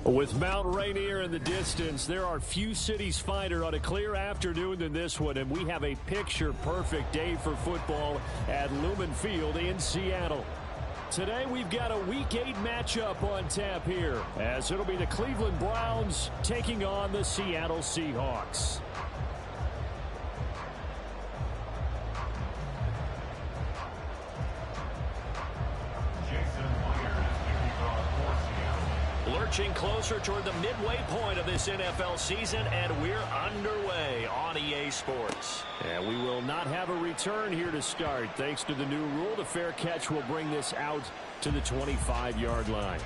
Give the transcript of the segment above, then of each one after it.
With Mount Rainier in the distance, there are few cities finer on a clear afternoon than this one, and we have a picture-perfect day for football at Lumen Field in Seattle. Today, we've got a Week 8 matchup on tap here, as it'll be the Cleveland Browns taking on the Seattle Seahawks. Lurching closer toward the midway point of this NFL season, and we're underway on EA Sports. And we will not have a return here to start. Thanks to the new rule, the fair catch will bring this out to the 25-yard line.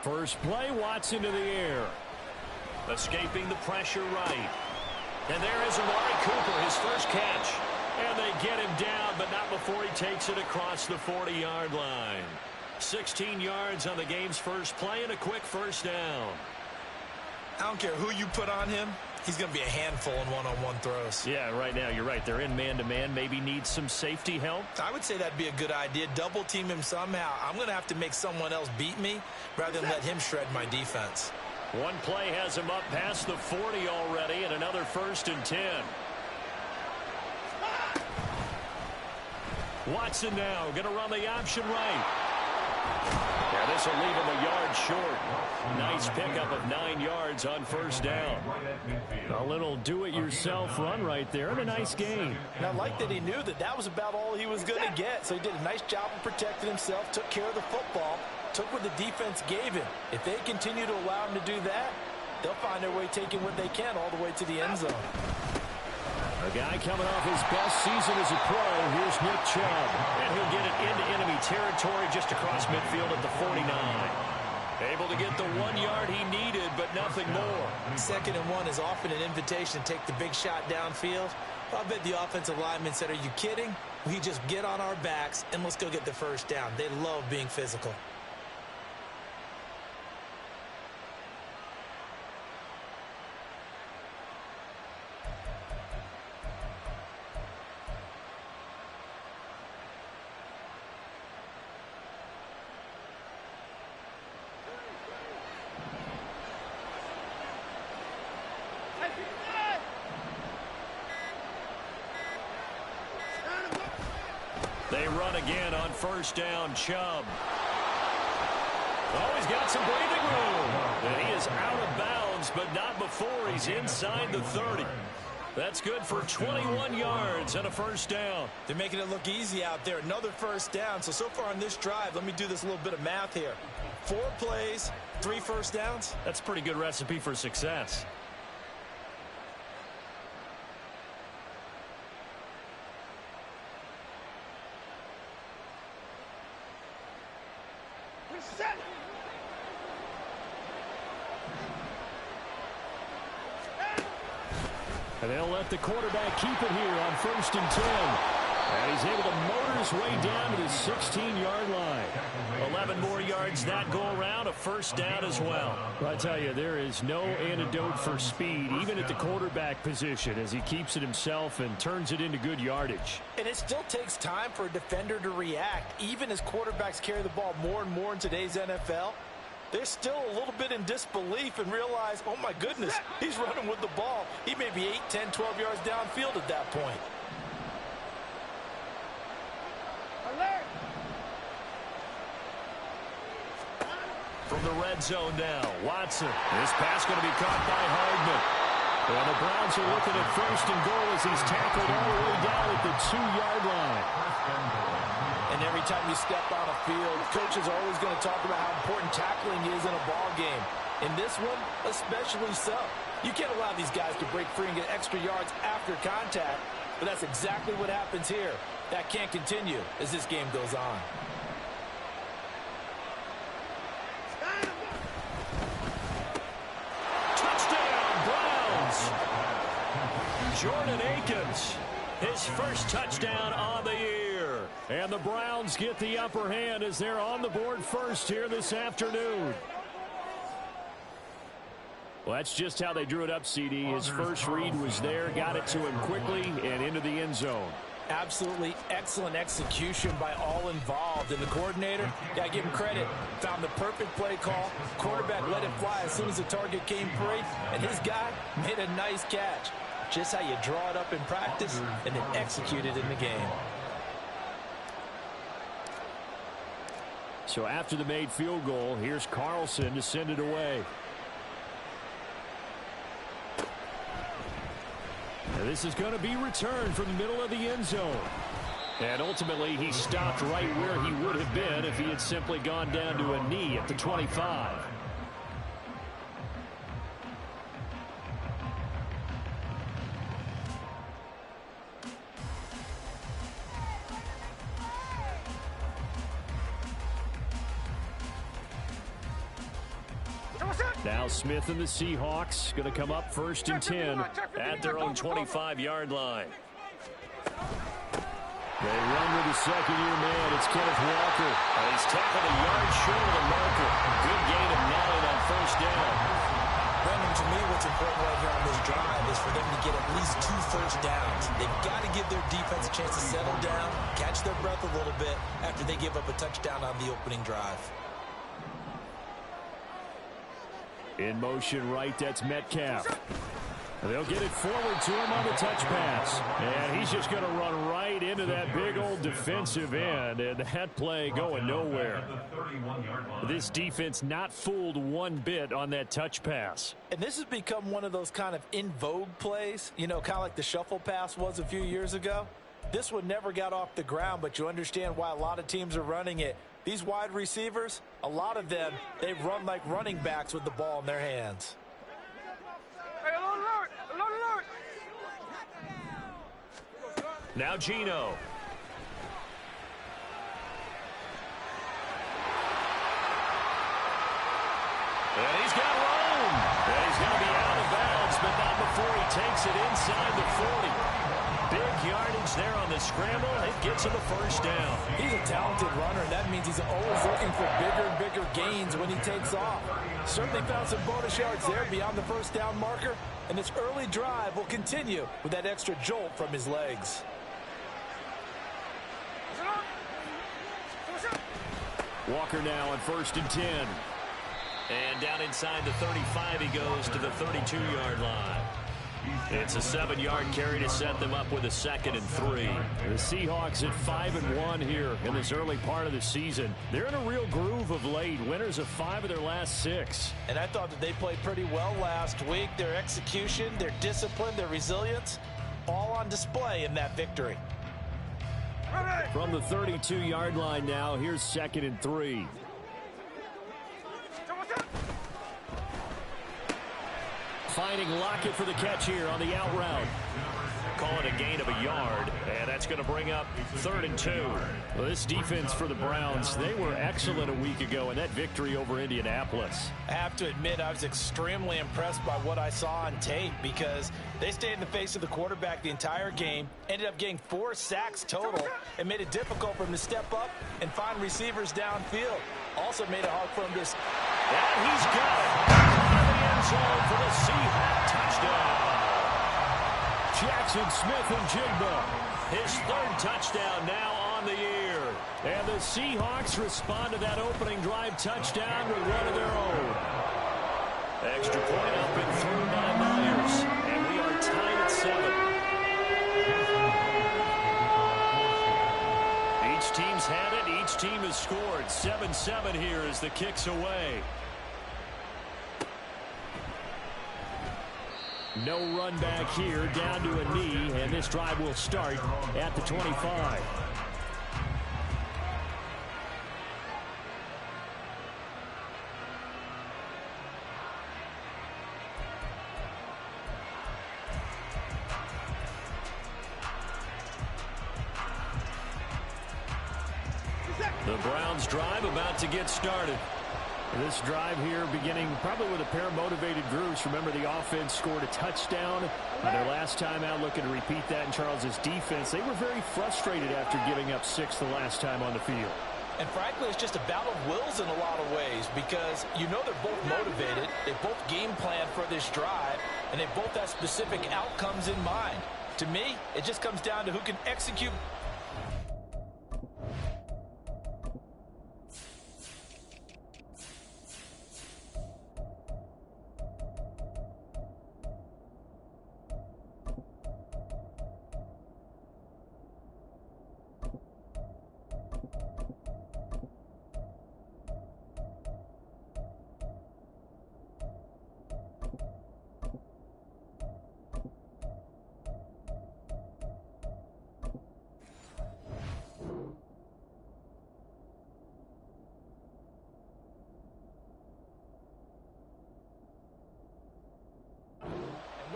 First play, Watson to the air. Escaping the pressure right. And there is Amari Cooper, his first catch. And they get him down, but not before he takes it across the 40-yard line. 16 yards on the game's first play and a quick first down. I don't care who you put on him. He's going to be a handful in one-on-one throws. Yeah, right now, you're right. They're in man-to-man. Maybe need some safety help. I would say that'd be a good idea. Double team him somehow. I'm going to have to make someone else beat me rather than let him shred my defense. One play has him up past the 40 already, and another 1st and 10. Watson now going to run the option right. Yeah, this will leave him a yard short. Nice pickup of 9 yards on first down. A little do-it-yourself run right there, and a nice gain. And I like that he knew that that was about all he was going to get. So he did a nice job of protecting himself, took care of the football, took what the defense gave him. If they continue to allow him to do that, they'll find their way taking what they can all the way to the end zone. A guy coming off his best season as a pro. Here's Nick Chubb. And he'll get it into enemy territory just across midfield at the 49. Able to get the 1 yard he needed, but nothing more. 2nd and 1 is often an invitation to take the big shot downfield. I bet the offensive lineman said, are you kidding? We just get on our backs and let's go get the first down. They love being physical. They run again on first down. Chubb. Oh, he's got some breathing room. And he is out of bounds, but not before he's inside the 30. That's good for 21 yards and a first down. They're making it look easy out there. Another first down. So far on this drive, let me do this little bit of math here. 4 plays, 3 first downs. That's a pretty good recipe for success. And they'll let the quarterback keep it here on 1st and 10. And he's able to motor his way down to the 16-yard line. 11 more yards that go around, a first down as well. I tell you, there is no antidote for speed, even at the quarterback position, as he keeps it himself and turns it into good yardage. And it still takes time for a defender to react, even as quarterbacks carry the ball more and more in today's NFL. They're still a little bit in disbelief and realize, oh my goodness, he's running with the ball. He may be 8, 10, 12 yards downfield at that point. Alert! From the red zone now, Watson. This pass going to be caught by Hardman. And the Browns are looking at 1st and goal as he's tackled all the way down at the 2-yard line. And every time you step on a field, coaches are always going to talk about how important tackling is in a ball game. In this one, especially so. You can't allow these guys to break free and get extra yards after contact. But that's exactly what happens here. That can't continue as this game goes on. Touchdown, Browns! Jordan Akins, his first touchdown on the year. And the Browns get the upper hand as they're on the board first here this afternoon. Well, that's just how they drew it up, CD. His first read was there, got it to him quickly, and into the end zone. Absolutely excellent execution by all involved. And the coordinator, got to give him credit, found the perfect play call. Quarterback let it fly as soon as the target came free, and his guy made a nice catch. Just how you draw it up in practice and then execute it in the game. So after the made field goal, here's Carlson to send it away. And this is going to be returned from the middle of the end zone. And ultimately, he stopped right where he would have been if he had simply gone down to a knee at the 25. Now Smith and the Seahawks going to come up 1st and 10 at their own 25-yard line. They run with the second-year man. It's Kenneth Walker. And he's tackled a yard short of the marker. Good gain of 9 on 1st down. Brandon, to me, what's important right here on this drive is for them to get at least 2 first downs. They've got to give their defense a chance to settle down, catch their breath a little bit after they give up a touchdown on the opening drive. In motion right, that's Metcalf. They'll get it forward to him on the touch pass. And he's just going to run right into that big old defensive end. And that play going nowhere. This defense not fooled one bit on that touch pass. And this has become one of those kind of in vogue plays, you know, kind of like the shuffle pass was a few years ago. This one never got off the ground, but you understand why a lot of teams are running it. These wide receivers, a lot of them, they run like running backs with the ball in their hands. Now Gino. And he's got room. And he's going to be out of bounds, but not before he takes it inside the 40. Big yardage there on the scramble. It gets him a first down. He's a talented runner, and that means he's always looking for bigger and bigger gains when he takes off. Certainly found some bonus yards there beyond the first down marker, and this early drive will continue with that extra jolt from his legs. Walker now on 1st and 10. And down inside the 35 he goes to the 32-yard line. It's a 7-yard carry to set them up with a 2nd and 3. The Seahawks at 5-1 here in this early part of the season. They're in a real groove of late. Winners of 5 of their last 6. And I thought that they played pretty well last week. Their execution, their discipline, their resilience, all on display in that victory. From the 32-yard line now, here's 2nd and 3. Finding Lockett for the catch here on the out route. Call it a gain of a yard, and that's going to bring up 3rd and 2. Well, this defense for the Browns, they were excellent a week ago in that victory over Indianapolis. I have to admit, I was extremely impressed by what I saw on tape because they stayed in the face of the quarterback the entire game, ended up getting 4 sacks total, and made it difficult for him to step up and find receivers downfield. Also made it hard for him to... And he's got it. Out of the end zone for the Seahawks touchdown. Jackson Smith-Njigba, his 3rd touchdown now on the year. And the Seahawks respond to that opening drive touchdown with one of their own. Extra point up and through by Myers. And we are tied at 7. Each team's had it. Each team has scored. 7-7 here as the kick's away. No run back here, down to a knee, and this drive will start at the 25. The Browns drive about to get started. This drive here beginning probably with a pair of motivated groups. Remember, the offense scored a touchdown on their last time out, looking to repeat that in Charles's defense. They were very frustrated after giving up 6 the last time on the field. And frankly, it's just a battle of wills in a lot of ways because you know they're both motivated. They both game plan for this drive, and they both have specific outcomes in mind. To me, it just comes down to who can execute.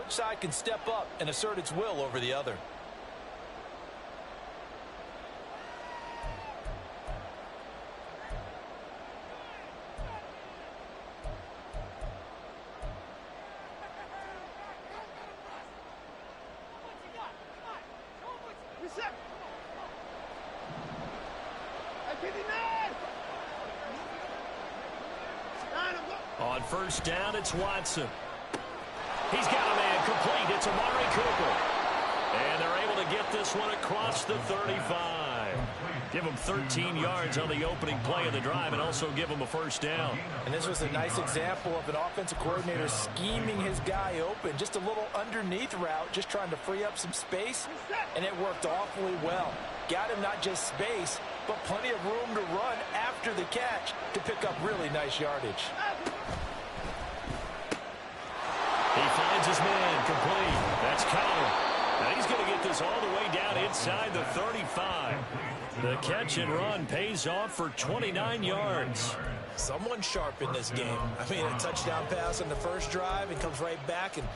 Which side can step up and assert its will over the other? On first down, it's Watson. He's got a man complete. It's Amari Cooper. And they're able to get this one across the 35. Give him 13 yards on the opening play of the drive and also give him a first down. And this was a nice example of an offensive coordinator scheming his guy open. Just a little underneath route, just trying to free up some space, and it worked awfully well. Got him not just space, but plenty of room to run after the catch to pick up really nice yardage. He finds his man complete. That's Connor. Now he's going to get this all the way down inside the 35. The catch and run pays off for 29 yards. Someone sharp in this game. I mean, a touchdown pass on the first drive and comes right back and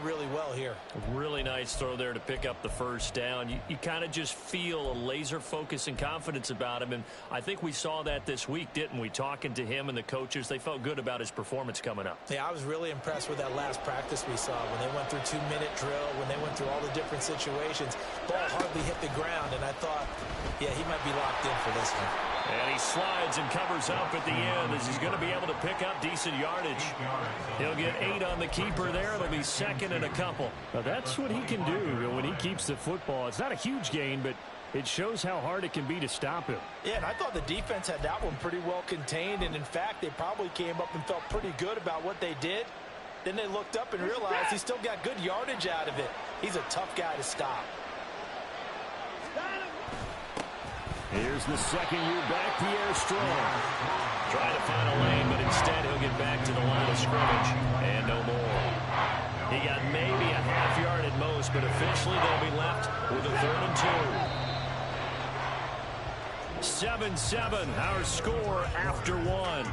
really well here. Really nice throw there to pick up the first down. You kind of just feel a laser focus and confidence about him, and I think we saw that this week, didn't we? Talking to him and the coaches, they felt good about his performance coming up. Yeah, I was really impressed with that last practice we saw when they went through 2-minute drill, when they went through all the different situations. Ball hardly hit the ground, and I thought, yeah, he might be locked in for this one. And he slides and covers up at the end as he's going to be able to pick up decent yardage. He'll get 8 on the keeper there. It'll be second and a couple. Now that's what he can do when he keeps the football. It's not a huge gain, but it shows how hard it can be to stop him. Yeah, and I thought the defense had that one pretty well contained, and in fact, they probably came up and felt pretty good about what they did. Then they looked up and realized he still got good yardage out of it. He's a tough guy to stop. Here's the second-year back, Pierre Strong. Trying to find a lane, but instead he'll get back to the line of scrimmage. And no more. He got maybe a half yard at most, but officially they'll be left with a 3rd and 2. 7-7, our score after 1.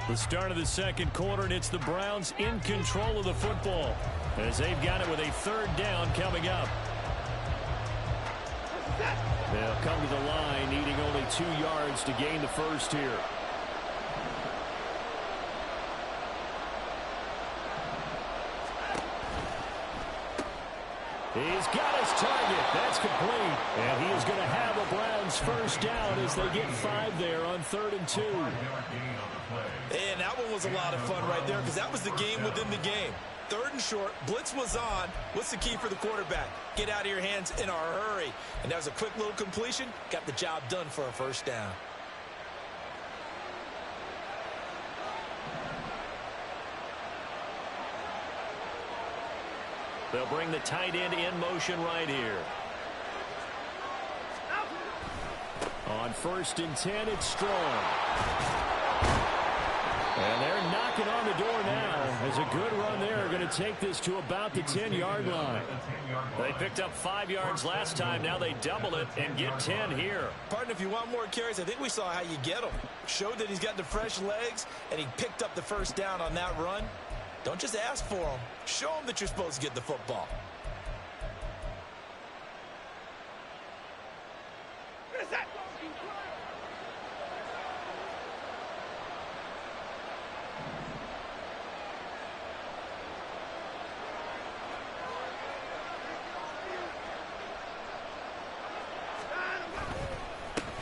The start of the second quarter, and it's the Browns in control of the football as they've got it with a 3rd down coming up. They'll come to the line needing only 2 yards to gain the first here. He's got his target. That's complete. And he is going to have a Browns first down as they get 5 there on 3rd and 2. And that one was a lot of fun right there because that was the game within the game. 3rd and short. Blitz was on. What's the key for the quarterback? Get out of your hands in a hurry. And that was a quick little completion. Got the job done for a 1st down. They'll bring the tight end in motion right here. On 1st and 10, it's Strong. And they're knocking on the door now as a good run there. Going to take this to about the 10-yard line. They picked up 5 yards last time. Now they double it and get 10 here. Partner, if you want more carries, I think we saw how you get them. Showed that he's got the fresh legs, and he picked up the 1st down on that run. Don't just ask for them. Show them that you're supposed to get the football.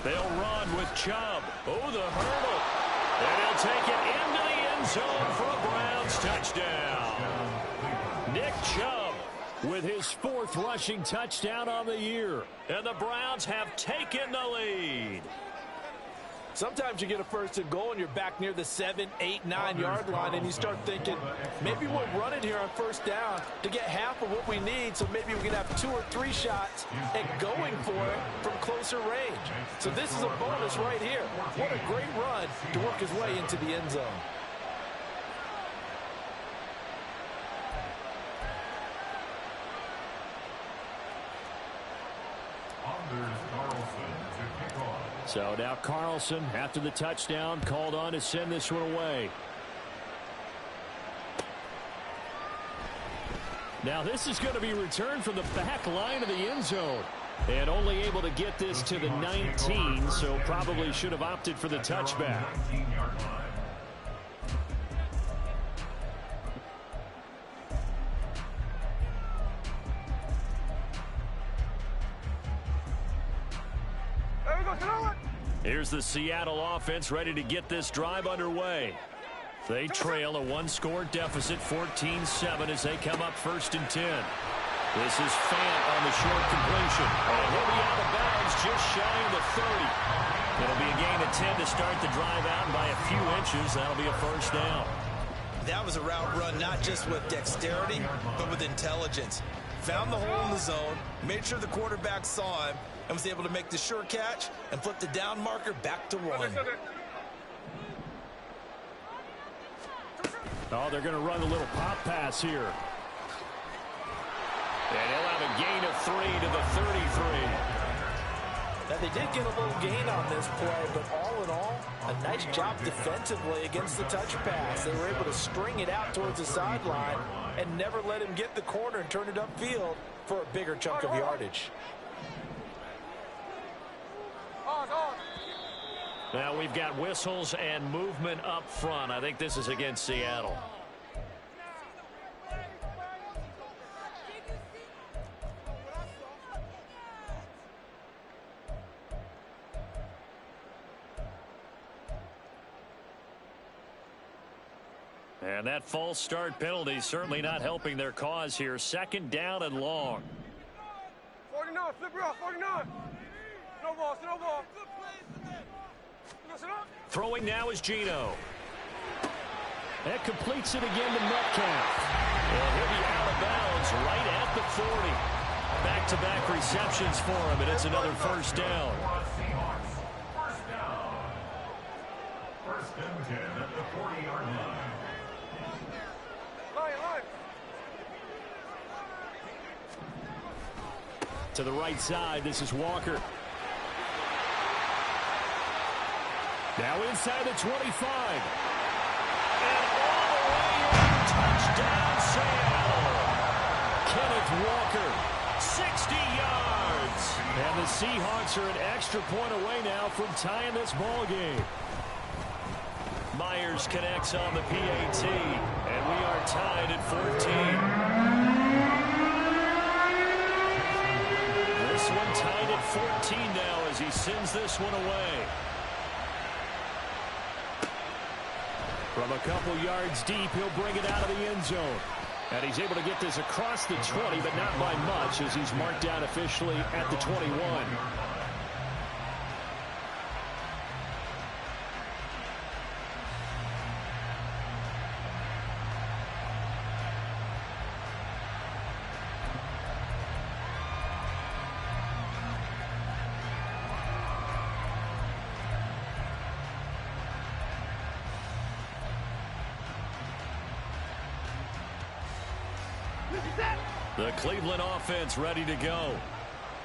They'll run with Chubb. Oh, the hurdle. And he'll take it into the end zone for a Browns touchdown. Nick Chubb with his 4th rushing touchdown on the year. And the Browns have taken the lead. Sometimes you get a 1st and goal and you're back near the 7, 8, 9-yard line, and you start thinking, maybe we'll run it here on 1st down to get half of what we need, so maybe we can have 2 or 3 shots at going for it from closer range. So this is a bonus right here. What a great run to work his way into the end zone. So now Carlson, after the touchdown, called on to send this one away. Now this is going to be returned from the back line of the end zone. And only able to get this to the 19, so probably should have opted for the touchback. Here's the Seattle offense ready to get this drive underway. They trail a 1-score deficit, 14-7, as they come up 1st and 10. This is Fant on the short completion. And he'll be out of bounds just shy of the 30. It'll be a gain of 10 to start the drive out, and by a few inches, that'll be a 1st down. That was a route run not just with dexterity, but with intelligence. Found the hole in the zone, made sure the quarterback saw him, and was able to make the sure catch and flip the down marker back to 1. Oh, they're going to run a little pop pass here. And he'll have a gain of 3 to the 33. Now, they did get a little gain on this play, but all in all, a nice job defensively against the touch pass. They were able to string it out towards the sideline and never let him get the corner and turn it upfield for a bigger chunk of yardage. Now we've got whistles and movement up front. I think this is against Seattle. And that false start penalty certainly not helping their cause here. 2nd down and long. 49, flip it off, 49. No ball, no ball. Throwing now is Geno. That completes it again to Metcalf. And he'll be out of bounds right at the 40. Back-to-back receptions for him, and it's another 1st down. First and 10 at the 40-yard line. To the right side, this is Walker. Now inside the 25. And all the way in, touchdown Seattle. Kenneth Walker, 60 yards. And the Seahawks are an extra point away now from tying this ball game. Myers connects on the PAT, and we are tied at 14. This one tied at 14 now as he sends this one away. From a couple yards deep, he'll bring it out of the end zone. And he's able to get this across the 20, but not by much, as he's marked down officially at the 21. The Cleveland offense ready to go.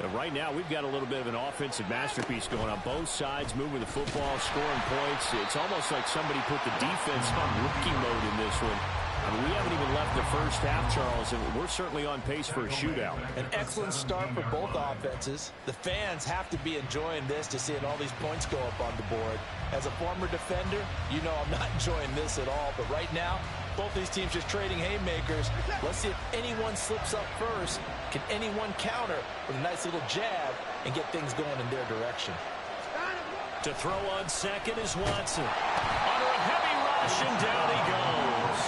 And right now, we've got a little bit of an offensive masterpiece going on. Both sides moving the football, scoring points. It's almost like somebody put the defense on rookie mode in this one. I mean, we haven't even left the first half, Charles, and we're certainly on pace for a shootout. An excellent start for both offenses. The fans have to be enjoying this to seeing all these points go up on the board. As a former defender, you know I'm not enjoying this at all. But right now, both these teams just trading haymakers. Let's see if anyone slips up first. Can anyone counter with a nice little jab and get things going in their direction? To throw on second is Watson. Under a heavy rush, and down he goes.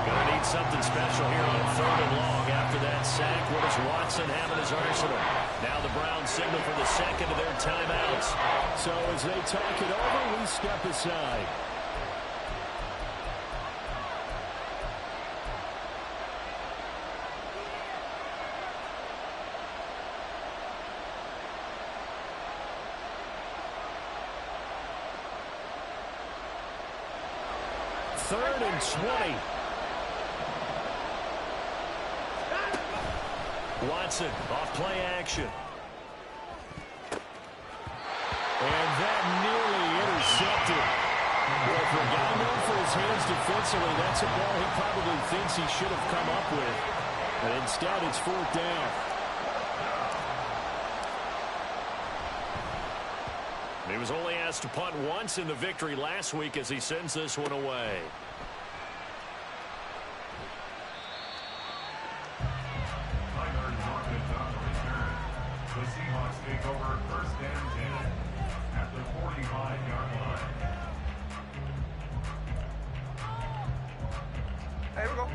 Gonna need something special here on 3rd and long after that sack. What does Watson have in his arsenal? Now the Browns signal for the second of their timeouts. So as they talk it over, we step aside. Third and 20. Watson off play action. And that nearly intercepted. Well, for a guy known for his hands defensively, that's a ball he probably thinks he should have come up with. But instead, it's 4th down. He was only asked to punt once in the victory last week as he sends this one away. The Seahawks take over 1st and 10 at the 45-yard line. Hey, here we go.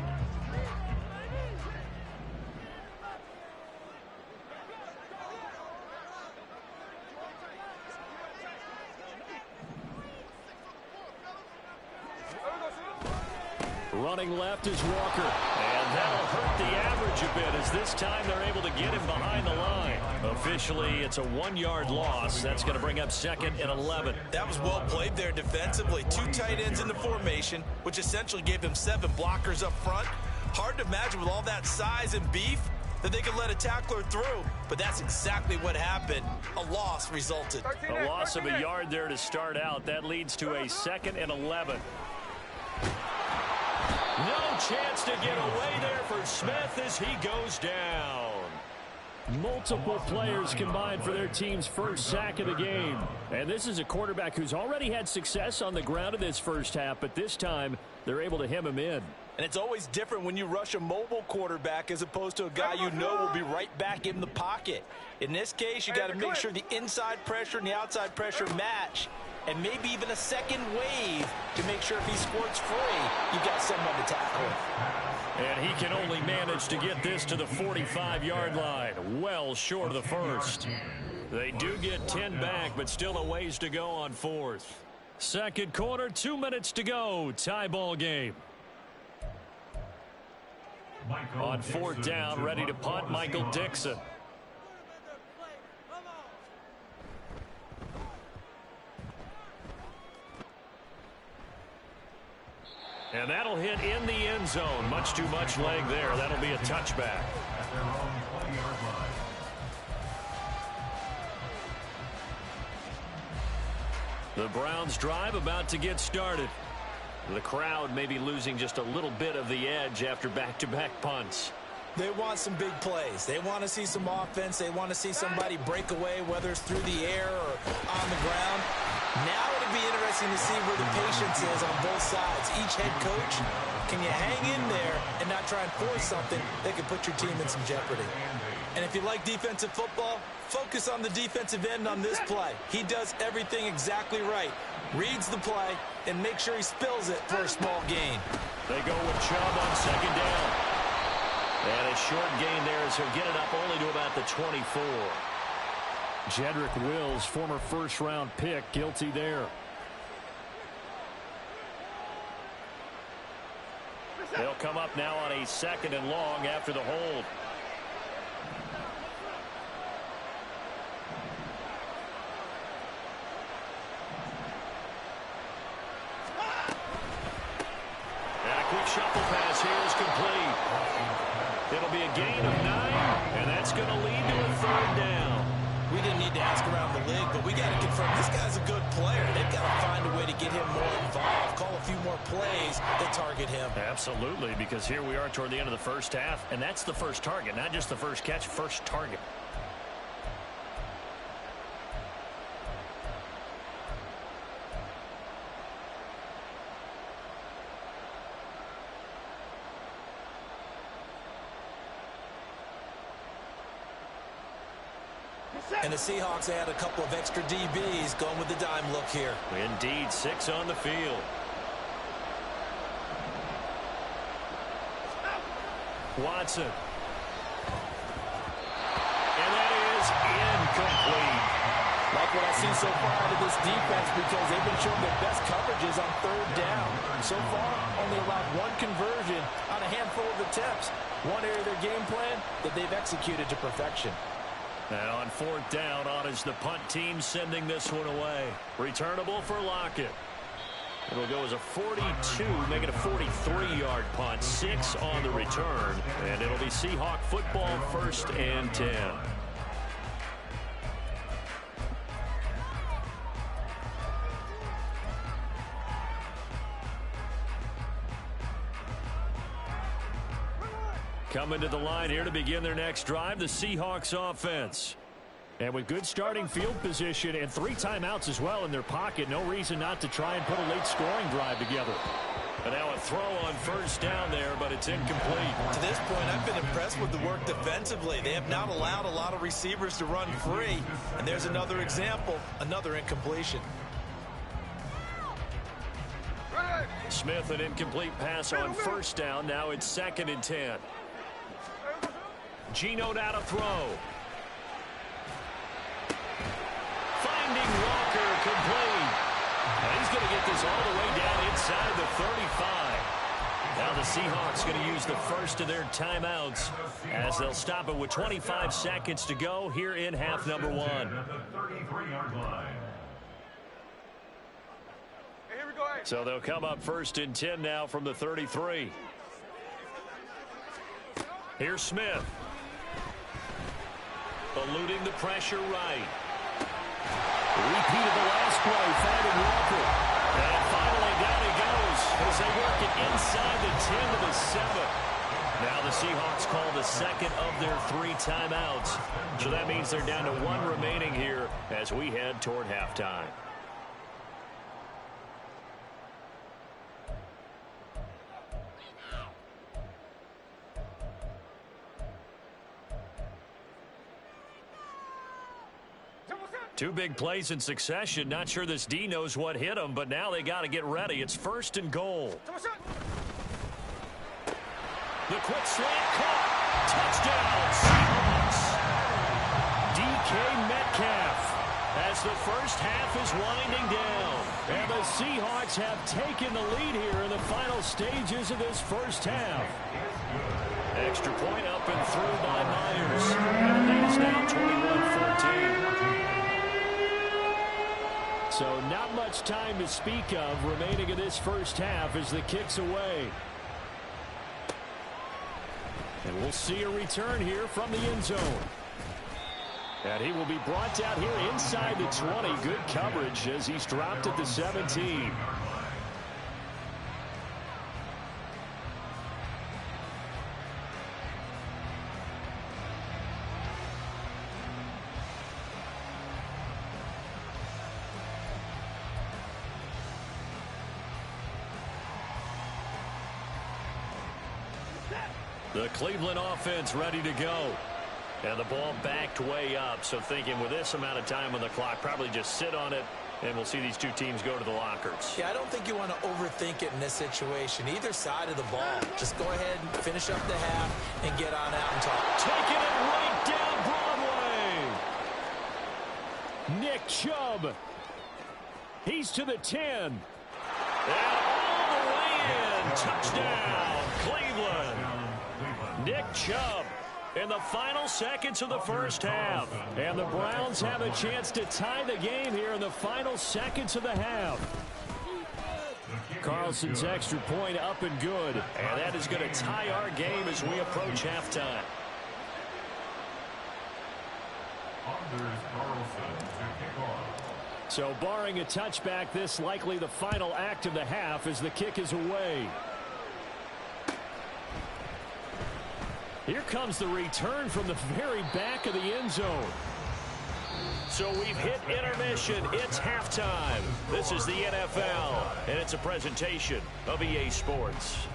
Running left is Walker. And that'll hurt the average a bit as this time they're able to get him behind the line. Officially, it's a 1-yard loss. That's going to bring up 2nd and 11. That was well played there defensively. 2 tight ends in the formation, which essentially gave them 7 blockers up front. Hard to imagine with all that size and beef that they could let a tackler through. But that's exactly what happened. A loss resulted. A loss of a yard there to start out. That leads to a 2nd and 11. No chance to get away there for Smith as he goes down. Multiple players combined for their team's first sack of the game. And this is a quarterback who's already had success on the ground in this first half, but this time they're able to hem him in. And it's always different when you rush a mobile quarterback as opposed to a guy you know will be right back in the pocket. In this case, you got to make sure the inside pressure and the outside pressure match. And maybe even a second wave to make sure if he squirts free, you've got someone to tackle him. And he can only manage to get this to the 45-yard line, well short of the first. They do get 10 back, but still a ways to go on 4th. Second quarter, 2 minutes to go. Tie ball game. On 4th down, ready to punt, Michael Dixon. And that'll hit in the end zone. Much too much leg there. That'll be a touchback. At their own 20-yard line. The Browns drive about to get started. The crowd may be losing just a little bit of the edge after back-to-back punts. They want some big plays. They want to see some offense. They want to see somebody break away, whether it's through the air or on the ground. Now it'll be interesting to see where the patience is on both sides. Each head coach, can you hang in there and not try and force something that could put your team in some jeopardy? And if you like defensive football, focus on the defensive end on this play. He does everything exactly right. Reads the play and make sure he spills it for a small gain. They go with Chubb on 2nd down. And a short gain there as he'll get it up only to about the 24. Jedrick Wills, former first-round pick, guilty there. They'll come up now on a 2nd and long after the hold. And a quick shuffle pass here is complete. It'll be a gain of 9, and that's going to lead to a 3rd down. We didn't need to ask around the league, but we got to confirm this guy's a good player. They've got to find a way to get him more involved, call a few more plays that target him. Absolutely, because here we are toward the end of the first half, and that's the first target, not just the first catch, first target. And the Seahawks add a couple of extra DBs going with the dime look here. Indeed, 6 on the field. Watson. And that is incomplete. Like what I see so far out of this defense, because they've been showing their best coverages on 3rd down. So far, only allowed 1 conversion on a handful of attempts. One area of their game plan that they've executed to perfection. Now on 4th down, on is the punt team sending this one away. Returnable for Lockett. It'll go as a 42, make it a 43-yard punt. 6 on the return, and it'll be Seahawk football 1st and 10. Coming to the line here to begin their next drive, the Seahawks offense. And with good starting field position and 3 timeouts as well in their pocket, no reason not to try and put a late scoring drive together. And now a throw on 1st down there, but it's incomplete. To this point, I've been impressed with the work defensively. They have not allowed a lot of receivers to run free. And there's another example, another incompletion. Smith, an incomplete pass on 1st down. Now it's 2nd and 10. Geno now to throw. Finding Walker, complete. And he's going to get this all the way down inside the 35. Now the Seahawks going to use the first of their timeouts as they'll stop it with 25 seconds to go here in half number 1. So they'll come up 1st and 10 now from the 33. Here's Smith. Eluding the pressure right. Repeat of the last play, finding Walker. And finally down he goes as they work it inside the 10 to the 7. Now the Seahawks call the 2nd of their 3 timeouts. So that means they're down to 1 remaining here as we head toward halftime. Two big plays in succession. Not sure this D knows what hit him, but now they got to get ready. It's 1st and goal. The quick slant caught. Touchdown, Seahawks. DK Metcalf as the first half is winding down. And the Seahawks have taken the lead here in the final stages of this first half. Extra point up and through by Myers. And the lead is now 21-14. So not much time to speak of remaining in this first half as the kick's away. And we'll see a return here from the end zone. And he will be brought down here inside the 20. Good coverage as he's dropped at the 17. The Cleveland offense ready to go. And the ball backed way up. So thinking with this amount of time on the clock, probably just sit on it And we'll see these two teams go to the lockers. Yeah, I don't think you want to overthink it in this situation. Either side of the ball. Just go ahead and finish up the half and get on out and talk. Taking it right down Broadway. Nick Chubb. He's to the 10. And all the way in. Touchdown, Cleveland. Nick Chubb in the final seconds of the first half. And the Browns have a chance to tie the game here in the final seconds of the half. Carlson's extra point up and good. And that is going to tie our game as we approach halftime. So barring a touchback, this likely the final act of the half as the kick is away. Here comes the return from the very back of the end zone. So we've hit intermission. It's halftime. This is the NFL, and it's a presentation of EA Sports.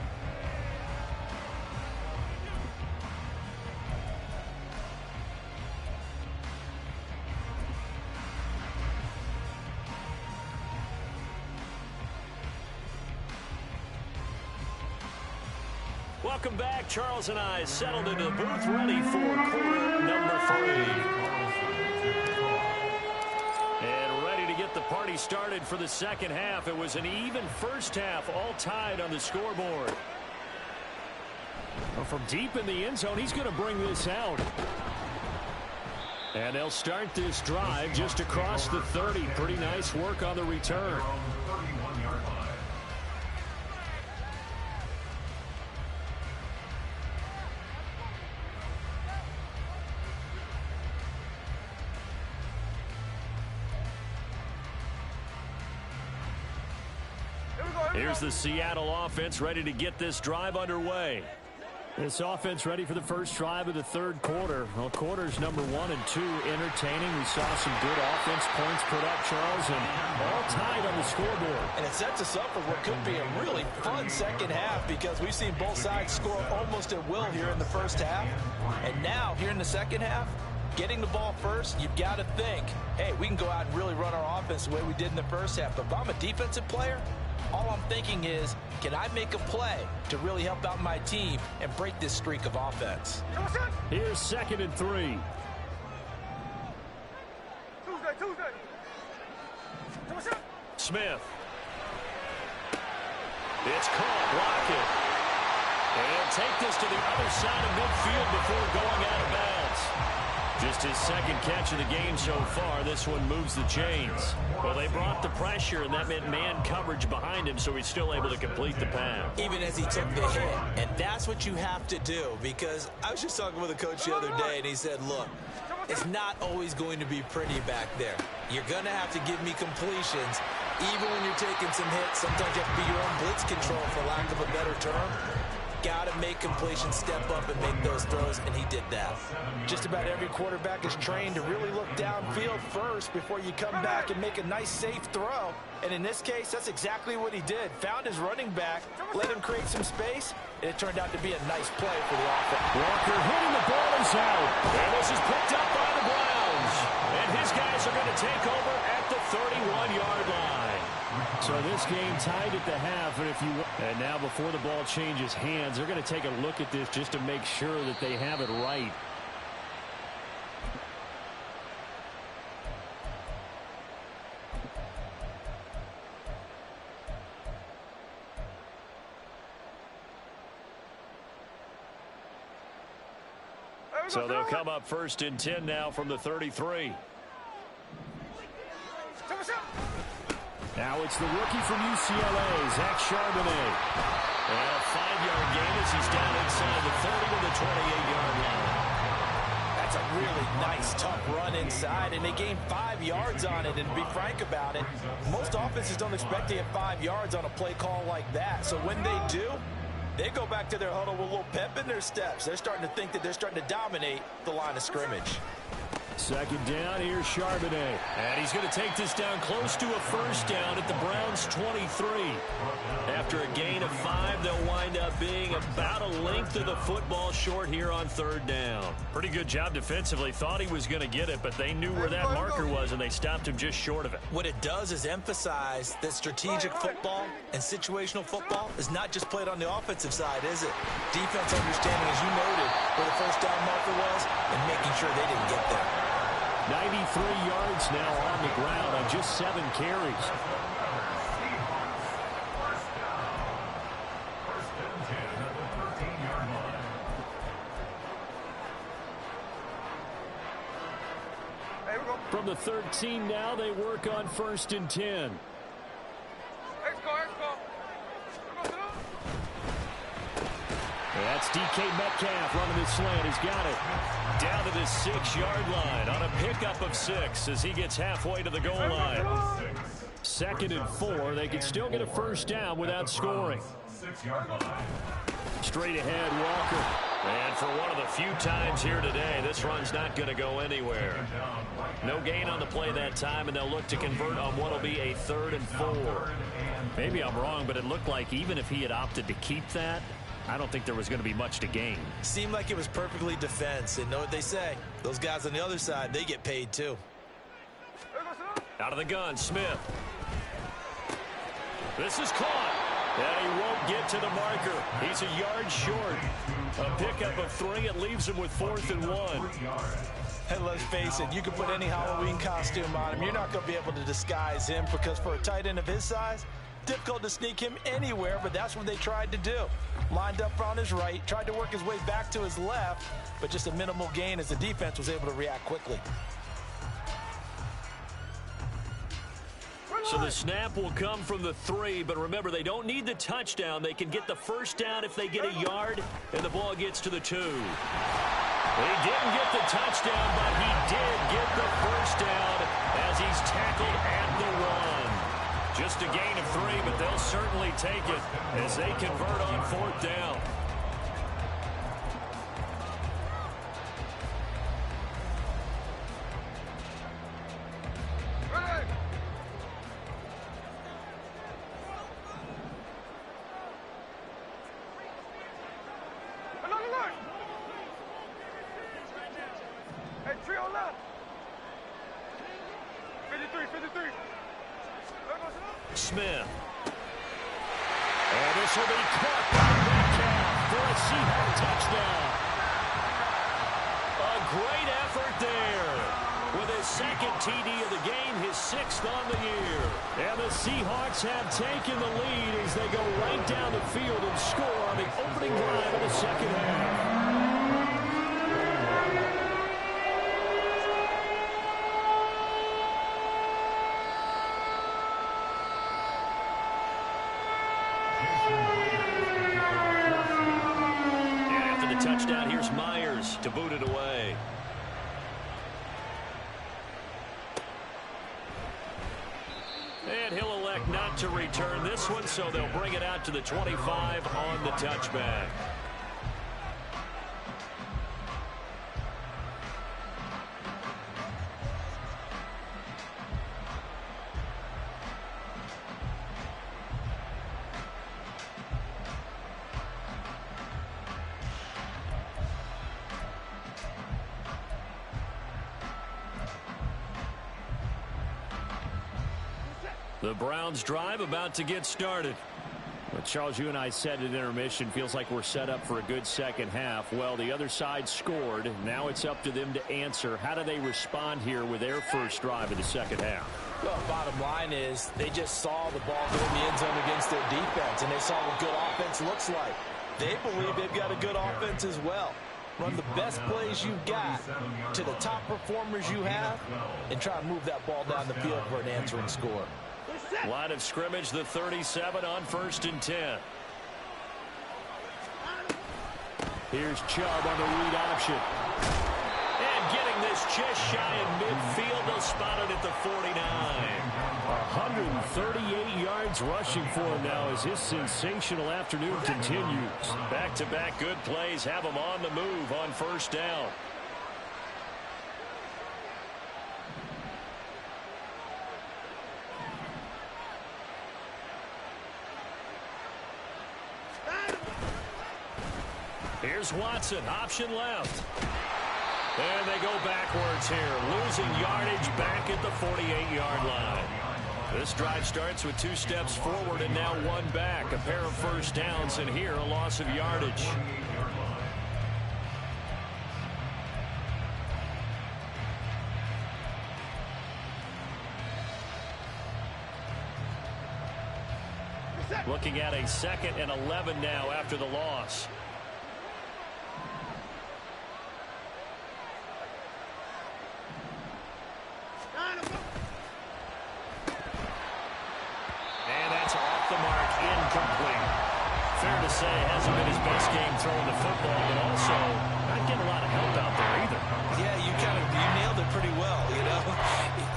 Welcome back. Charles and I settled into the booth, ready for quarter number 3. And ready to get the party started for the second half. It was an even first half, all tied on the scoreboard. Well, from deep in the end zone, he's going to bring this out. And they'll start this drive just across the 30. Pretty nice work on the return. Here's the Seattle offense ready to get this drive underway. This offense ready for the first drive of the third quarter. Well, quarters number 1 and 2 entertaining. We saw some good offense points put up, Charles, and all tied on the scoreboard. And it sets us up for what could be a really fun second half because we've seen both sides score almost at will here in the first half. And now, here in the second half, getting the ball first, you've got to think, hey, we can go out and really run our offense the way we did in the first half. But if I'm a defensive player, all I'm thinking is, can I make a play to really help out my team and break this streak of offense? Here's 2nd and 3. Smith. It's caught. Block it. And take this to the other side of midfield before going out of bounds. Just his second catch of the game so far. This one moves the chains. Well, they brought the pressure, and that meant man coverage behind him, so he's still able to complete the pass. Even as he took the hit. And that's what you have to do, because I was just talking with a coach the other day, and he said, look, it's not always going to be pretty back there. You're going to have to give me completions. Even when you're taking some hits, sometimes you have to be your own blitz control, for lack of a better term. Got to make completions, step up and make those throws, and he did that. Just about every quarterback is trained to really look downfield first before you come back and make a nice, safe throw. And in this case, that's exactly what he did. Found his running back, let him create some space, and it turned out to be a nice play for the offense. Walker hitting the ball is out. And this is picked up by the Browns. And his guys are going to take over at the 31-yard line. So this game tied at the half, and now before the ball changes hands, they're going to take a look at this just to make sure that they have it right. So they'll come up 1st and 10 now from the 33. Now it's the rookie from UCLA, Zach Charbonnet. And a 5-yard gain as he's down inside the 30 to the 28-yard line. That's a really nice, tough run inside, and they gained 5 yards on it. And to be frank about it, most offenses don't expect to get 5 yards on a play call like that. So when they do, they go back to their huddle with a little pep in their steps. They're starting to think that they're starting to dominate the line of scrimmage. Second down, here's Charbonnet. And he's going to take this down close to a first down at the Browns' 23. After a gain of 5, they'll wind up being about a length of the football short here on third down. Pretty good job defensively. Thought he was going to get it, but they knew where that marker was, and they stopped him just short of it. What it does is emphasize that strategic football and situational football is not just played on the offensive side, is it? Defense understanding, as you noted, where the first down marker was and making sure they didn't get there. 93 yards now on the ground on just 7 carries. From the 13 now, they work on 1st and 10. That's DK Metcalf running the slant. He's got it. Down to the 6-yard line on a pickup of 6 as he gets halfway to the goal line. 2nd and 4. They can still get a first down without scoring. Straight ahead, Walker. And for one of the few times here today, this run's not going to go anywhere. No gain on the play that time, and they'll look to convert on what will be a 3rd and 4. Maybe I'm wrong, but it looked like even if he had opted to keep that, I don't think there was going to be much to gain. Seemed like it was perfectly defense. And know what they say? Those guys on the other side, they get paid too. Out of the gun, Smith. This is caught. And he won't get to the marker. He's a yard short. A pickup of 3. It leaves him with 4th and 1. And let's face it, you can put any Halloween costume on him. You're not going to be able to disguise him because for a tight end of his size, difficult to sneak him anywhere, but that's what they tried to do. Lined up on his right, tried to work his way back to his left, but just a minimal gain as the defense was able to react quickly. So the snap will come from the 3, but remember, they don't need the touchdown. They can get the first down if they get a yard, and the ball gets to the 2. He didn't get the touchdown, but he did get the first down as he's tackled at the 1. Just a gain of 3, but they'll certainly take it as they convert on 4th down. Smith. And this will be caught by Metcalf for a Seahawks touchdown. A great effort there. With his 2nd TD of the game, his 6th on the year. And the Seahawks have taken the lead as they go right down the field and score on the opening drive of the second half. Touchdown, here's Myers to boot it away. And he'll elect not to return this one, so they'll bring it out to the 25 on the touchback. The Browns drive about to get started. Well, Charles, you and I said at intermission, feels like we're set up for a good second half. Well, the other side scored. Now it's up to them to answer. How do they respond here with their first drive of the second half? Well, bottom line is they just saw the ball go in the end zone against their defense, and they saw what good offense looks like. They believe they've got a good offense as well. Run the best plays you've got to the top performers you have and try and move that ball down the field for an answering score. Line of scrimmage, the 37 on 1st and 10. Here's Chubb on the read option. And getting this just shy of midfield, they'll spot it at the 49. 138 yards rushing for him now as his sensational afternoon continues. Back-to-back good plays have him on the move on 1st down. Here's Watson, option left. And they go backwards here, losing yardage back at the 48-yard line. This drive starts with 2 steps forward and now 1 back. A pair of first downs, and here a loss of yardage. Looking at a 2nd and 11 now after the loss. And that's off the mark, incomplete. Fair to say, hasn't been his best game throwing the football, but also not getting a lot of help out there either. Yeah, you nailed it pretty well, you know.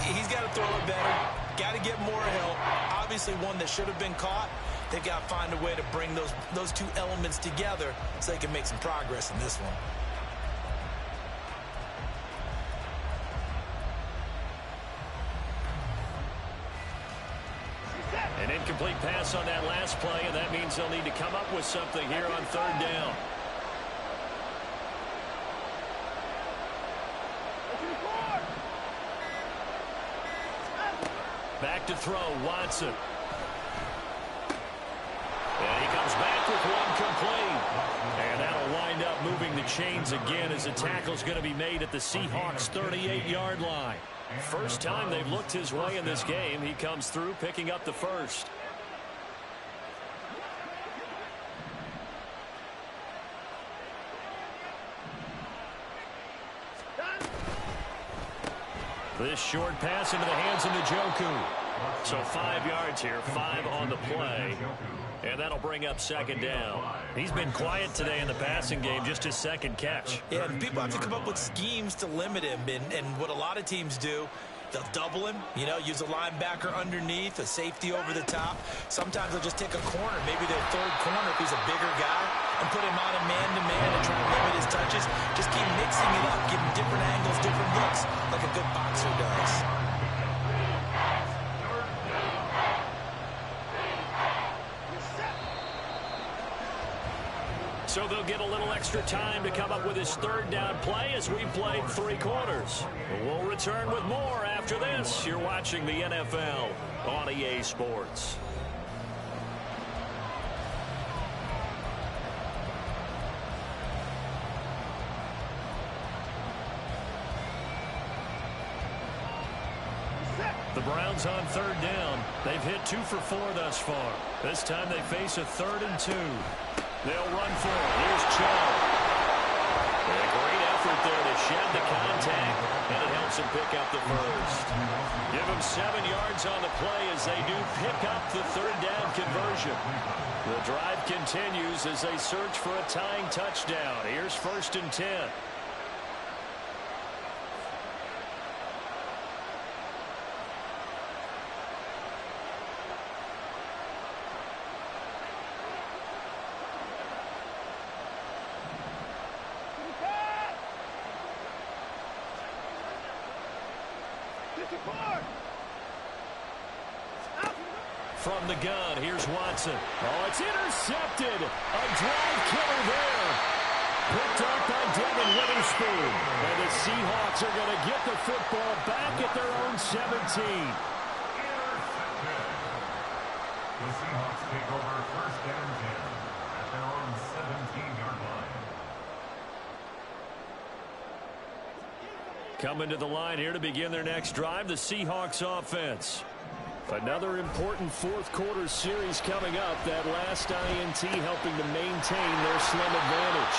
He's got to throw it better, got to get more help. Obviously one that should have been caught. They've got to find a way to bring those 2 elements together so they can make some progress in this one. An incomplete pass on that last play, and that means they'll need to come up with something here on 3rd down. Back to throw, Watson. And he comes back with 1 complete. And that'll wind up moving the chains again as the tackle's going to be made at the Seahawks' 38-yard line. First time they've looked his way in this game. He comes through picking up the first. This short pass into the hands of Njoku. So 5 yards here, 5 on the play. And that'll bring up 2nd down. He's been quiet today in the passing game, just his 2nd catch. Yeah, and people have to come up with schemes to limit him. And what a lot of teams do, they'll double him, you know, use a linebacker underneath, a safety over the top. Sometimes they'll just take a corner, maybe their 3rd corner if he's a bigger guy, and put him on a man-to-man and try to limit his touches. Just keep mixing it up, give him different angles, different looks, like a good boxer does. So they'll get a little extra time to come up with his 3rd down play as we played 3 quarters. We'll return with more after this. You're watching the NFL on EA Sports. The Browns on 3rd down. They've hit 2 for 4 thus far. This time they face a 3rd and 2. They'll run for it. Here's Chubb. And a great effort there to shed the contact, and it helps him pick up the first. Give him 7 yards on the play as they do pick up the 3rd down conversion. The drive continues as they search for a tying touchdown. Here's 1st and 10. From the gun, here's Watson. Oh, it's intercepted. A drive killer there. Picked up by Devin Witherspoon. And the Seahawks are going to get the football back at their own 17. The Seahawks take over 1st and 10 at their own 17-yard line. Coming to the line here to begin their next drive, the Seahawks offense. Another important 4th quarter series coming up. That last INT helping to maintain their slim advantage.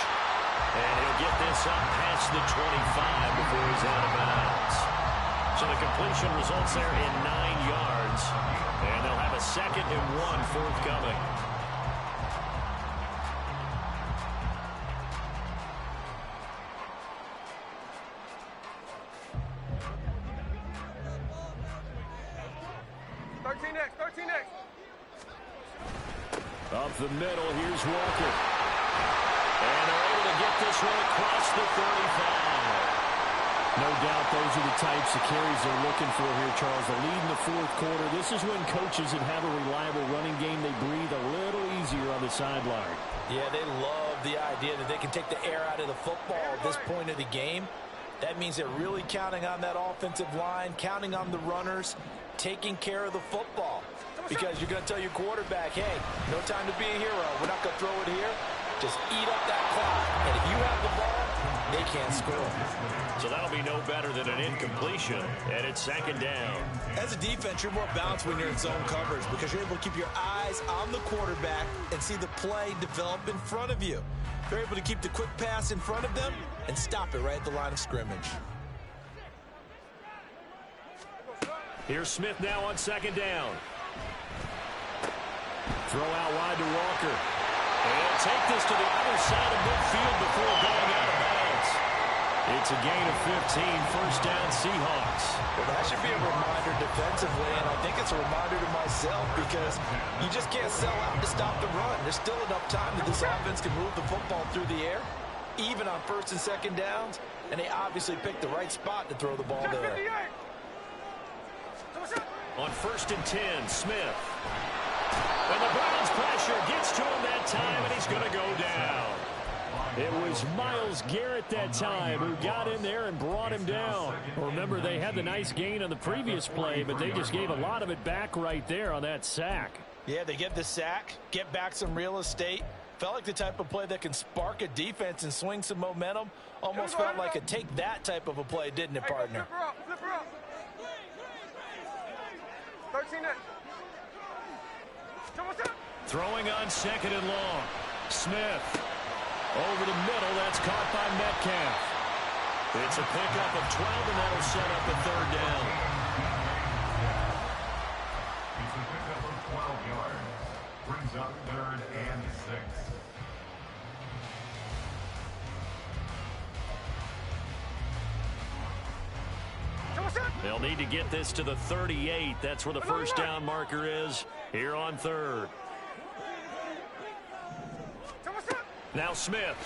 And he'll get this up past the 25 before he's out of bounds. So the completion results there in 9 yards. And they'll have a 2nd and 1 forthcoming. Up the middle, here's Walker. And they're able to get this one across the 35. No doubt those are the types of carries they're looking for here, Charles. The lead in the 4th quarter. This is when coaches that have a reliable running game, they breathe a little easier on the sideline. Yeah, they love love the idea that they can take the air out of the football at this point of the game. That means they're really counting on that offensive line, counting on the runners, taking care of the football. Because you're going to tell your quarterback, hey, no time to be a hero. We're not going to throw it here. Just eat up that clock. And if you have the ball, they can't score. So that'll be no better than an incompletion, and it's second down. As a defense, you're more balanced when you're in zone coverage because you're able to keep your eyes on the quarterback and see the play develop in front of you. You're able to keep the quick pass in front of them and stop it right at the line of scrimmage. Here's Smith now on second down. Throw out wide to Walker. And he'll take this to the other side of midfield before going out of bounds. It's a gain of 15, first down Seahawks. Well, that should be a reminder defensively, and I think it's a reminder to myself because you just can't sell out to stop the run. There's still enough time that this offense can move the football through the air, even on first and second downs, and they obviously picked the right spot to throw the ball there. On first and 10, Smith. And the Browns pressure gets to him that time, and he's going to go down. It was Myles Garrett that time who got in there and brought him down. Remember, they had the nice gain on the previous play, but they just gave a lot of it back right there on that sack. Yeah, they get the sack, get back some real estate. Felt like the type of play that can spark a defense and swing some momentum. Almost felt like a take that type of a play, didn't it, partner? Flip her up. 13 next. Throwing on second and long. Smith. Over the middle, that's caught by Metcalf. It's a pickup of 12, and that'll set up a third down. It's a pickup of 12 yards. Brings up third and 6. They'll need to get this to the 38. That's where the first down marker is here on third. Now Smith.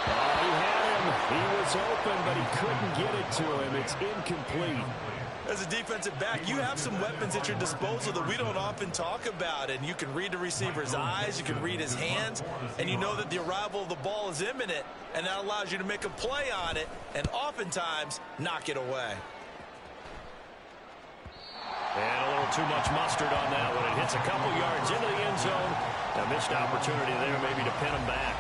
Oh, he had him. He was open, but he couldn't get it to him. It's incomplete. As a defensive back, you have some weapons at your disposal that we don't often talk about. And you can read the receiver's eyes, you can read his hands, and you know that the arrival of the ball is imminent. And that allows you to make a play on it and oftentimes knock it away. And a little too much mustard on that one. It hits a couple yards into the end zone. A missed opportunity there maybe to pin him back.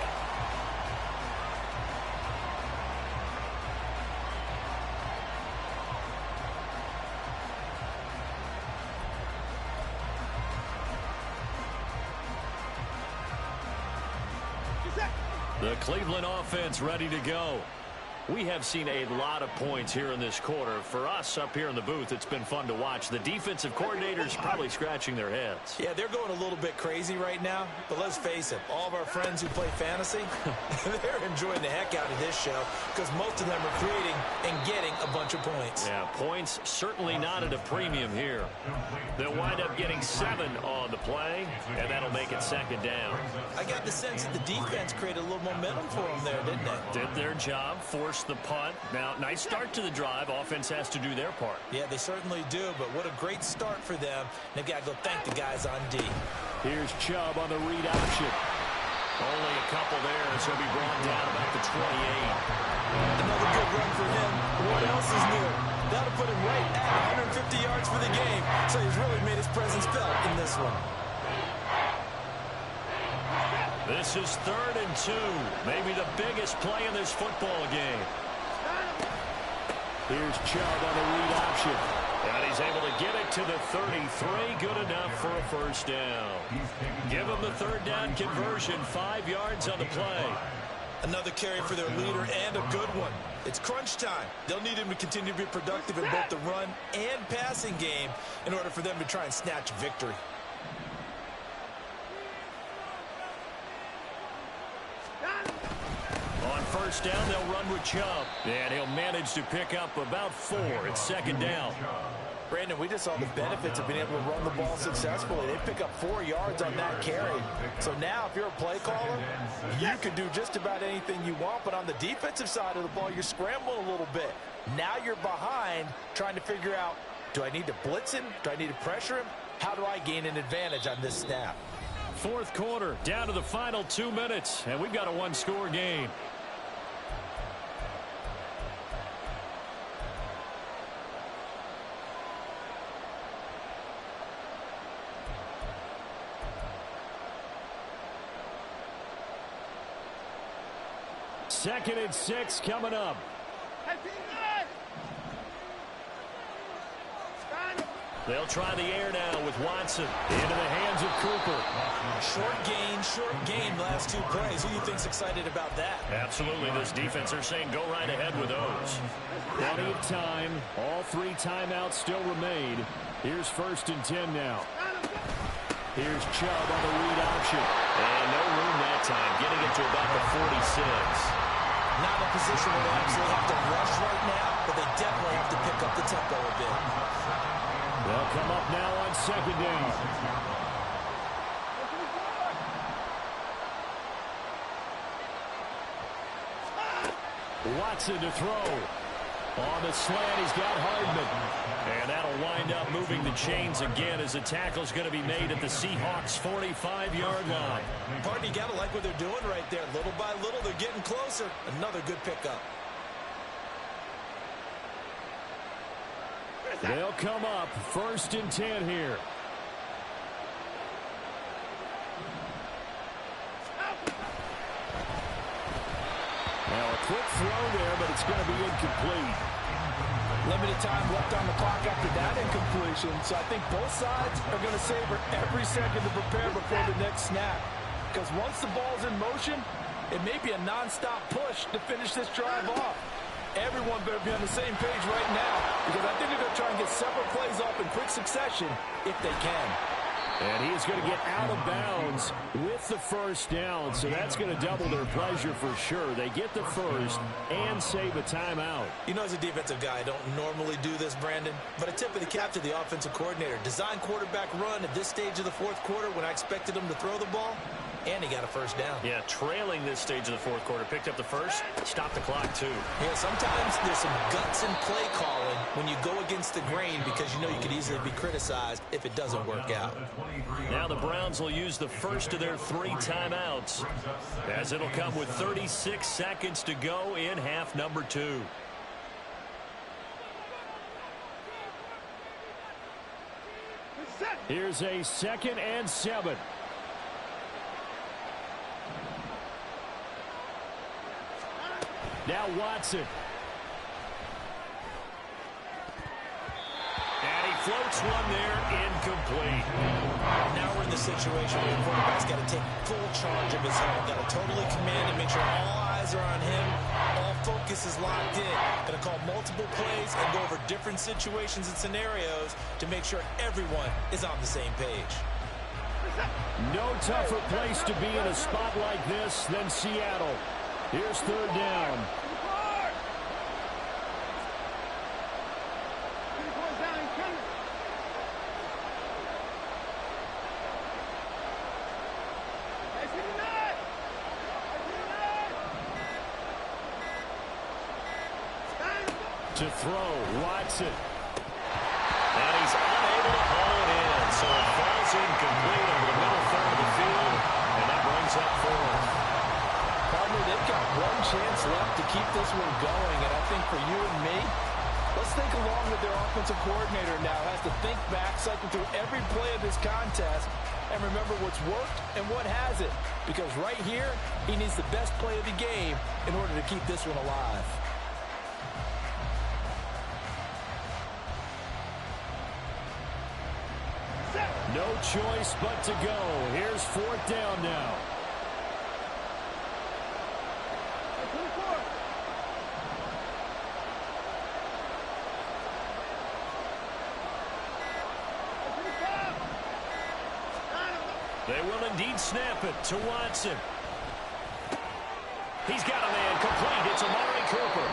The Cleveland offense ready to go. We have seen a lot of points here in this quarter. For us up here in the booth, it's been fun to watch. The defensive coordinators probably scratching their heads. Yeah, they're going a little bit crazy right now. But let's face it, all of our friends who play fantasy, they're enjoying the heck out of this show because most of them are creating and getting a bunch of points. Yeah, points certainly not at a premium here. They'll wind up getting 7 on the play, and that'll make it second down. I got the sense that the defense created a little momentum for them there, didn't it? Did their job, forced the punt. Now, nice start to the drive. Offense has to do their part. Yeah, they certainly do, but what a great start for them. They've got to go thank the guys on D. Here's Chubb on the read option. Only a couple there, so he'll be brought down about the 28. Another good run for him. What else is new? That'll put him right at 150 yards for the game, so he's really made his presence felt in this one. This is 3rd and 2. Maybe the biggest play in this football game. Here's Chubb on the read option. And he's able to get it to the 33. Good enough for a first down. Give him the third down conversion. 5 yards on the play. Another carry for their leader and a good one. It's crunch time. They'll need him to continue to be productive in both the run and passing game in order for them to try and snatch victory. On first down, they'll run with Chubb. And he'll manage to pick up about 4. It's second down. Brandon, we just saw the benefits of being able to run the ball successfully. They pick up 4 yards on that carry. So now, if you're a play caller, you can do just about anything you want. But on the defensive side of the ball, you're scrambling a little bit. Now you're behind trying to figure out, do I need to blitz him? Do I need to pressure him? How do I gain an advantage on this snap? Fourth quarter, down to the final 2 minutes, and we've got a one-score game. Second and 6 coming up. They'll try the air now with Watson into the hands of Cooper. Short gain last 2 plays. Who do you think's excited about that? Absolutely. This defense are saying go right ahead with those. Plenty of time. All 3 timeouts still remain. Here's 1st and 10 now. Here's Chubb on the read option. And no room that time. Getting it to about the 46. Not in a position where they actually have to rush right now, but they definitely have to pick up the tempo a bit. They'll come up now on 2nd down. Watson to throw. On the slant, he's got Hardman. And that'll wind up moving the chains again as the tackle's going to be made at the Seahawks' 45-yard line. Partner, you got to like what they're doing right there. Little by little, they're getting closer. Another good pickup. They'll come up 1st and 10 here. Now a quick throw there, but it's going to be incomplete. Limited time left on the clock after that incompletion, so I think both sides are going to savor every second to prepare before the next snap. Because once the ball's in motion, it may be a non-stop push to finish this drive off. Everyone better be on the same page right now, because I think they're going to try and get several plays off in quick succession if they can. And he is going to get out of bounds with the 1st down, so that's going to double their pleasure for sure. They get the 1st and save a timeout. You know, as a defensive guy, I don't normally do this, Brandon, but a tip of the cap to the offensive coordinator. Design quarterback run at this stage of the 4th quarter when I expected him to throw the ball, and he got a 1st down. Yeah, trailing this stage of the 4th quarter. Picked up the 1st, stopped the clock too. Yeah, sometimes there's some guts in play calling when you go against the grain because you know you could easily be criticized if it doesn't work out. Now the Browns will use the 1st of their 3 timeouts, as it'll come with 36 seconds to go in half number 2. Here's a 2nd and 7. Now Watson. And he floats one there, incomplete. Now we're in the situation where the quarterback's got to take full charge of his own. Got to totally command and make sure all eyes are on him. All focus is locked in. Going to call multiple plays and go over different situations and scenarios to make sure everyone is on the same page. No tougher place to be in a spot like this than Seattle. Here's 3rd down. To throw, Watson. And he's unable to haul it in, so it falls incomplete over the middle 3rd of the field, and that brings up 4th. Partner, they've got one chance left to keep this one going, and I think for you and me, let's think along with their offensive coordinator now. Has to think back, cycle through every play of this contest, and remember what's worked and what hasn't. Because right here, he needs the best play of the game in order to keep this one alive. No choice but to go. Here's 4th down now. They will indeed snap it to Watson. He's got a man complete. It's Amari Cooper.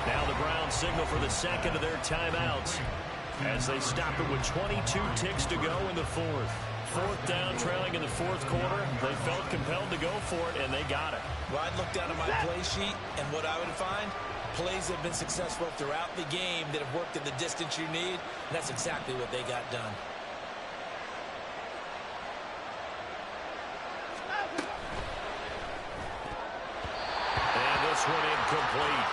Now the Browns signal for the 2nd of their timeouts as they stop it with 22 ticks to go in the 4th. 4th down, trailing in the 4th quarter. They felt compelled to go for it, and they got it. Well, I'd look down at my play sheet, and what I would find, plays that have been successful throughout the game that have worked in the distance you need, and that's exactly what they got done. incomplete.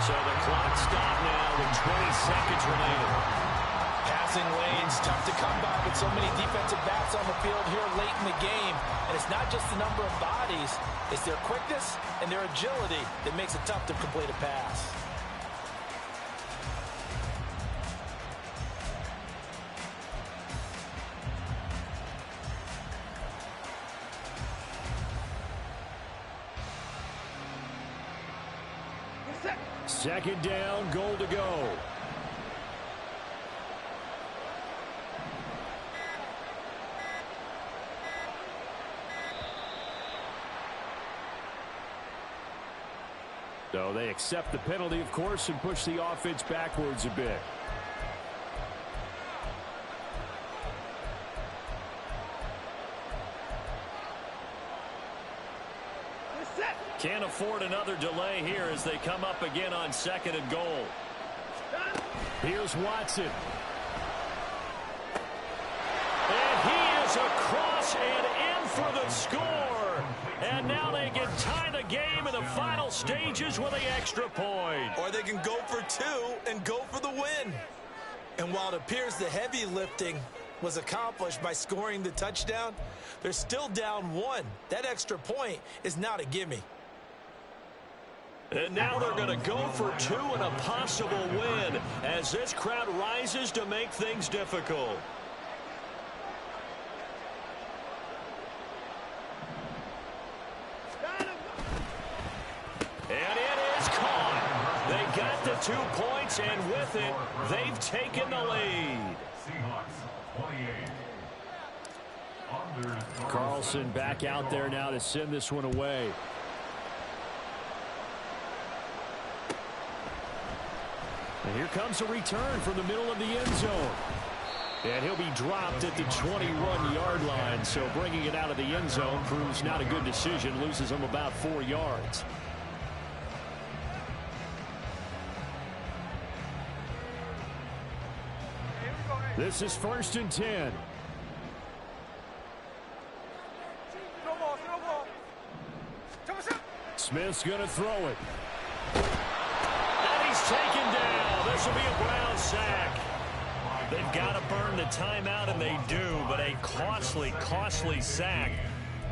So the clock stopped now with 20 seconds remaining. Passing lanes, tough to come by with so many defensive backs on the field here late in the game. And it's not just the number of bodies, it's their quickness and their agility that makes it tough to complete a pass. Second down, goal to go. So they accept the penalty, of course, and push the offense backwards a bit. Can't afford another delay here as they come up again on second and goal. Here's Watson. And he is across and in for the score. And now they can tie the game in the final stages with the extra point. Or they can go for two and go for the win. And while it appears the heavy lifting was accomplished by scoring the touchdown, they're still down one. That extra point is not a gimme. And now they're going to go for two and a possible win as this crowd rises to make things difficult. And it is caught. They got the 2 points, and with it, they've taken the lead. Seahawks 28. Carlson back out there now to send this one away. And here comes a return from the middle of the end zone. And he'll be dropped at the 21-yard line. So bringing it out of the end zone proves not a good decision. Loses him about 4 yards. This is 1st and 10. Smith's going to throw it. And he's taken down. This will be a Brown sack. They've got to burn the timeout, and they do, but a costly, costly sack.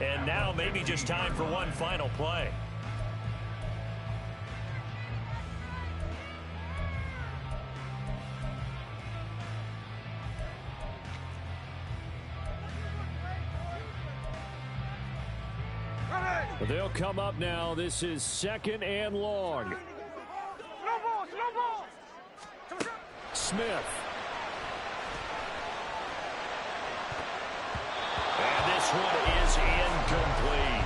And now maybe just time for one final play. They'll come up now. This is 2nd and long. Smith. And this one is incomplete.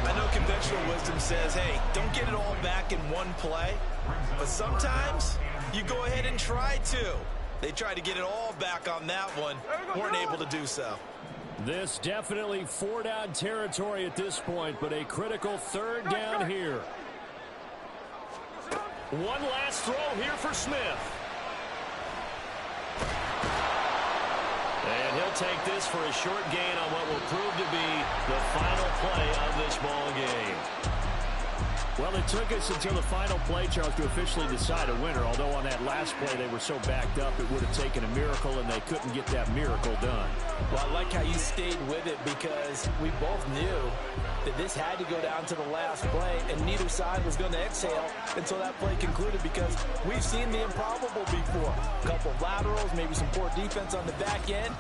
I know conventional wisdom says, hey, don't get it all back in one play. But sometimes you go ahead and try to. They tried to get it all back on that one. Weren't able to do so. This definitely 4-down territory at this point, but a critical 3rd down here. One last throw here for Smith. And he'll take this for a short gain on what will prove to be the final play of this ball game. Well, it took us until the final play, Charles, to officially decide a winner. Although on that last play they were so backed up, it would have taken a miracle, and they couldn't get that miracle done. Well, I like how you stayed with it because we both knew that this had to go down to the last play, and neither side was going to exhale until that play concluded because we've seen the improbable before. A couple of laterals, maybe some poor defense on the back end.